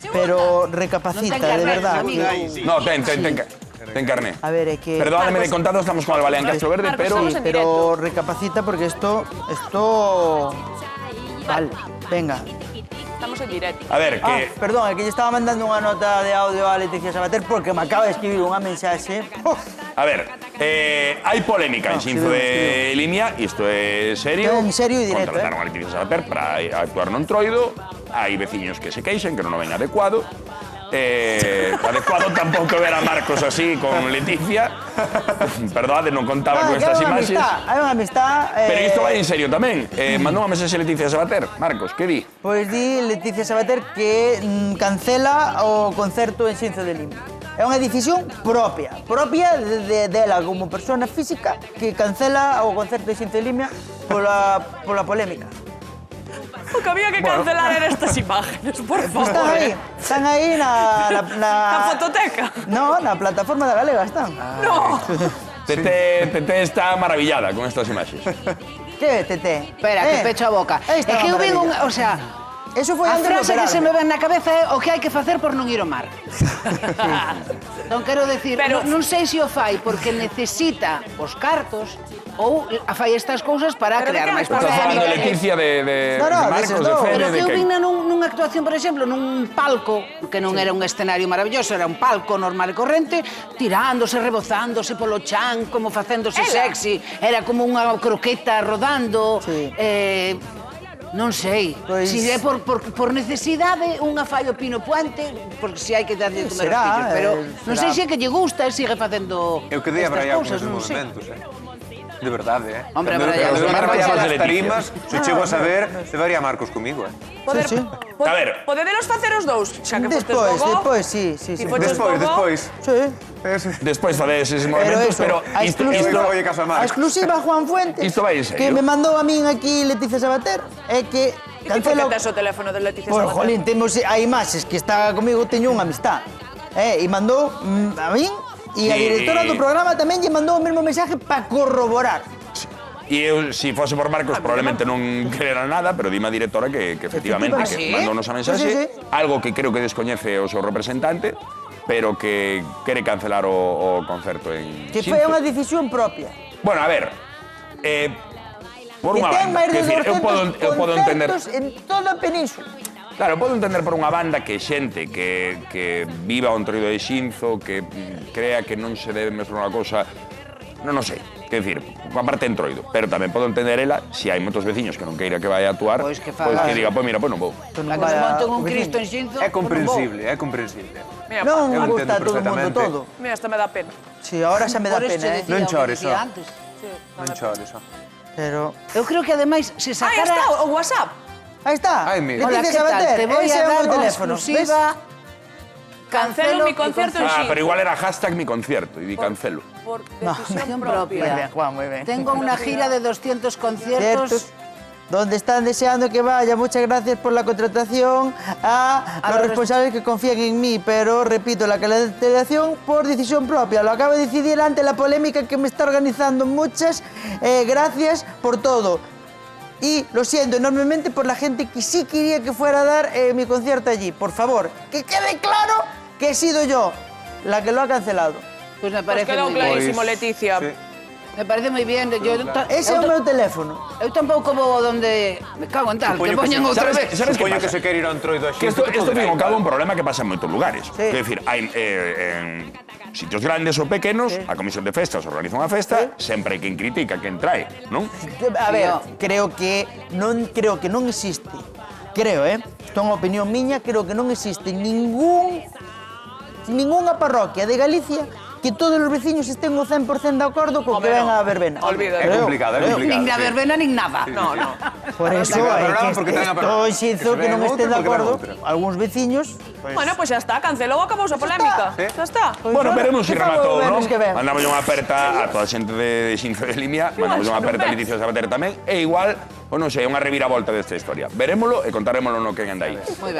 Pero recapacita, de verdad. No, ten carné. A ver, es que... Perdóname de contado, estamos con Albaleán Castro Verde, pero... Sí, pero recapacita porque esto... Vale, venga. Estamos en directo. A ver, que... Perdón, es que yo estaba mandando una nota de audio a Leticia Sabater porque me acaba de escribir un mensaje. A ver, hay polémica en Xinzo de Limia, isto é serio. En serio y directo, Contrataron a Leticia Sabater para actuar no Entroido. Hai veciños que se queixen que non o ven adecuado. Adecuado tampouco ver a Marcos así con Leticia. Perdón, non contaba con estas imaxes. Hai unha amistad... Pero isto vai en serio tamén. Mandou unha mensaxe Leticia Sabater. Marcos, que di? Pois di Leticia Sabater que cancela o concerto en Xinzo de Limia. É unha decisión propia dela como persona física que cancela o concerto de Xinzo de Limia pola polémica. O que había que cancelar eran estas imágenes, por favor. Están aí na... Na fototeca. No, na plataforma da Galega están. No. Tete está maravillada con estas imaxes. Que, Tete? Espera, que pecho a boca. É que eu vin un... O sea, eso foi a antes de frase que se me operarme. ven na cabeza é o que hai que facer por non ir ao mar. Non quero decir, non sei se o fai porque necesita os cartos ou fai estas cousas para crear máis Estás falando polémica. Leticia de No, Marcos, deses de dous. Fede, Pero que de eu quen? vin nunha actuación, por exemplo, nun palco, que non era un escenario maravilloso, era un palco normal e corrente, tirándose, rebozándose polo chan, como facéndose sexy, era como unha croqueta rodando, Sí. Non sei, Pois- se é por necesidade unha fai o Pino Puente, porque se hai que darlle de comer Será, aos fillos, pero non será. sei se é que lle gusta e sigue facendo Eu quedei estas abraiado con cousas, esos non sei. movimentos, De verdade, Hombre, Cando abraiado, eu Marcos marcaba era as Leticia. tarimas, se chego a saber, levaría a Marcos comigo, Sí. A ver. Podedelos facer os dous, xa que fostes Despois, sí. Ti foches Despois. Sí. Despois fades eses Pero movimentos, eso, pero a isto... exclusiva, Oye, caso a Marcos. a exclusiva Juan Fuentes, Isto vai en serio. que me mandou a min aquí Leticia Sabater, é que E ti por que cancela... tes o teléfono de Leticia Bueno, Sabater? jolín, temos a imaxes que está comigo, teño unha amistad. E mandou a min, e a Sí. directora do programa tamén lle mandou o mesmo mensaje para corroborar. E eu, se fose por Marcos, probablemente non creera nada, pero dime a directora que efectivamente que mandou a mensaxe, Sí. algo que creo que descoñece o seu representante, pero que quere cancelar o concerto en Que Xinzo. foi unha decisión propia. Bueno, a ver, por Que unha ten banda, máis de quer dicir, 200 eu podo entender... concertos en toda a península. Claro, podo entender por unha banda que xente que viva o Entroido de Xinzo, que crea que non se debe mesmo unha cousa, non sei, quer dicir, a parte Entroido, pero tamén podo entender ela, se hai moitos veciños que non queira que vai a actuar, Pois que faga. que diga, pois mira, pois non vou. La que se monten un Cristo en Xinzo, É comprensible, é comprensible. Mira, Non Eu gusta a entendo todo o mundo perfectamente. todo. mira, esta me dá pena. Sí, ahora xa me dá por eso pena, decía Non o que chores, decía ó. antes. Non chores, ó. Pero... Eu creo que ademais se Ah, ya sacara... está, o WhatsApp. Aí está. Ai, mira. Hola, Leticia ¿qué tal? Sabater, Te voy ese é a o dar meu una teléfono. exclusiva. Cancelo mi concierto en Ah, Xinzo. pero igual era hashtag mi concierto, y di cancelo. Por No, decisión decisión propia. Muy bien, Juan, muy bien. Tengo una gira de 200 conciertos. Ciertos, donde están deseando que vaya. Muchas gracias por la contratación a los responsables que confían en mí, pero repito, la cancelación por decisión propia. Lo acabo de decidir ante la polémica que me está organizando. Muchas gracias por todo. Y lo siento enormemente por la gente que sí quería que fuera a dar mi concierto allí. Por favor, que quede claro que he sido yo la que lo ha cancelado. Pues me Pues parece quedou muy bien. clarísimo, Pois, Leticia. sí. Me parece moi bien. Ese é o meu teléfono. Eu tampouco vou donde... Me cago en tal, que poñan outra vez. ¿Sabes qué Supoño que pasa? se quere ir a Entroido a Que Xinzo. esto fin ao cabo é un problema que pasa en moitos lugares. Sí. É dicir, hai en sitios grandes ou pequenos, a Comisión de Festas organiza unha festa, sempre hai quen critica, quen trae, non? A ver, creo que non existe. Creo, isto é unha opinión miña, creo que non existe ningunha parroquia de Galicia que todos os veciños estén o 100% de acordo con que Home, ven no. a verbena. Olvídate. É complicado, é complicado. Nin na sí. verbena, nin nada. No, no. Por eso, Venga, é programa que porque ten a parroquia. estou xinzo Que se que non ven estén de outra, porque ven acordo. outra. Algúns veciños, pues, Bueno, pues ya está, cancelou, acabouse a polémica. Sí. Ya está. Bueno, veremos se que fago rematou, o non? vernos que ven. Mandamos unha aperta a toda a xente de Xinzo de Limia, mandamos unha aperta a Leticia Sabater tamén, e igual, ou non sei, unha reviravolta desta historia. Verémolo e contarémolo no que anda aí. Moi ben.